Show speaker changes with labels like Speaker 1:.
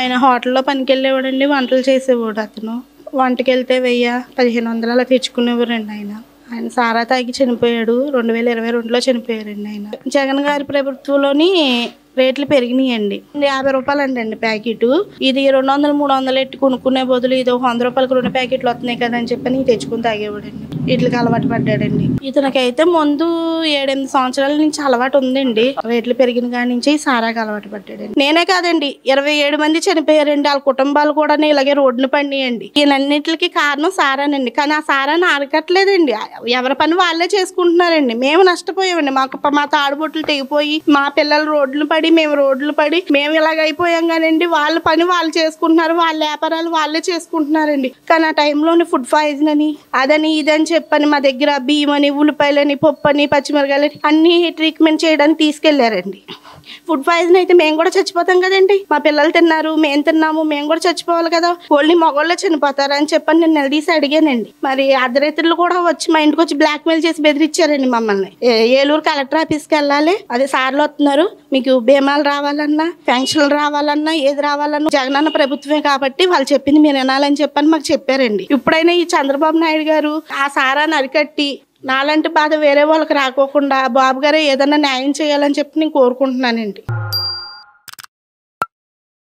Speaker 1: ఆయన హోటల్లో పనికెళ్ళేవాడండి, వంటలు చేసేవాడు అతను. వంటకెళ్తే 1000, 1500 అలా తెచ్చుకునేవారండి ఆయన. ఆయన సారా తాగి చనిపోయాడు. 2022లో చనిపోయారండి ఆయన. జగన్ గారి ప్రభుత్వంలోని రేట్లు పెరిగినాయండి. 50 రూపాయలు అండి ప్యాకెట్. ఇది 200, 300 ఎట్టి కొనుక్కునే బదులు ఇది 100 రూపాయలకు 2 ప్యాకెట్లు వస్తున్నాయి కదా అని చెప్పని తెచ్చుకుని తాగేవాడండి. వీటికి అలవాటు పడ్డాడండి. ఇతనికైతే ముందు 7-8 సంవత్సరాల నుంచి అలవాటు ఉందండి. రేట్లు పెరిగిన కాడి నుంచి సారాకి అలవాటు పడ్డాడండి. నేనే కాదండి, 27 మంది చనిపోయారండి. వాళ్ళ కుటుంబాలు కూడా ఇలాగే రోడ్డున పడినాయండి. ఈయనన్నిటికి కారణం సారానండి. కానీ ఆ సారాన్ని అరకట్లేదండి. ఎవరి పని వాళ్ళే చేసుకుంటున్నారండి. మేము నష్టపోయామండి. మా తాడుబొట్లు తెగిపోయి మా పిల్లలు రోడ్లు పడి మేము ఇలాగ అయిపోయాం కానండి. వాళ్ళ పని వాళ్ళు చేసుకుంటున్నారు, వాళ్ళ వ్యాపారాలు వాళ్ళే చేసుకుంటున్నారండి. కానీ ఆ టైంలోని ఫుడ్ పాయిజన్ అని అదని ఇదని చెప్పని మా దగ్గర బియ్యమని, ఉల్లిపాయలని, పప్పుని, పచ్చిమిరకాయలని అన్ని ట్రీట్మెంట్ చేయడానికి తీసుకెళ్లారండి. ఫుడ్ పాయిజన్ అయితే మేము కూడా చచ్చిపోతాం కదండి. మా పిల్లలు తిన్నారు, మేము తిన్నాము, మేము కూడా చచ్చిపోవాలి కదా. ఓన్లీ మగవాళ్ళే చనిపోతారు అని చెప్పని నేను నిలదీసి అడిగానండి. మరి అర్ధరాత్రులు కూడా వచ్చి మా ఇంటికి వచ్చి బ్లాక్ మెయిల్ చేసి బెదిరించారండి మమ్మల్ని. ఏలూరు కలెక్టర్ ఆఫీస్కి వెళ్ళాలి, అదే సార్లు వస్తున్నారు, మీకు బీమాలు రావాలన్నా, పెన్షన్లు రావాలన్నా, ఏది రావాలన్నా జగనన్న ప్రభుత్వమే కాబట్టి వాళ్ళు చెప్పింది మీరు వినాలని చెప్పని మాకు చెప్పారండి. ఇప్పుడైనా ఈ చంద్రబాబు నాయుడు గారు ఆ సారాన్ని అరికట్టి నాలాంటి బాధ వేరే వాళ్ళకి రాకోకుండా బాబు గారే ఏదన్నా న్యాయం చేయాలని చెప్పి నేను కోరుకుంటున్నానండి.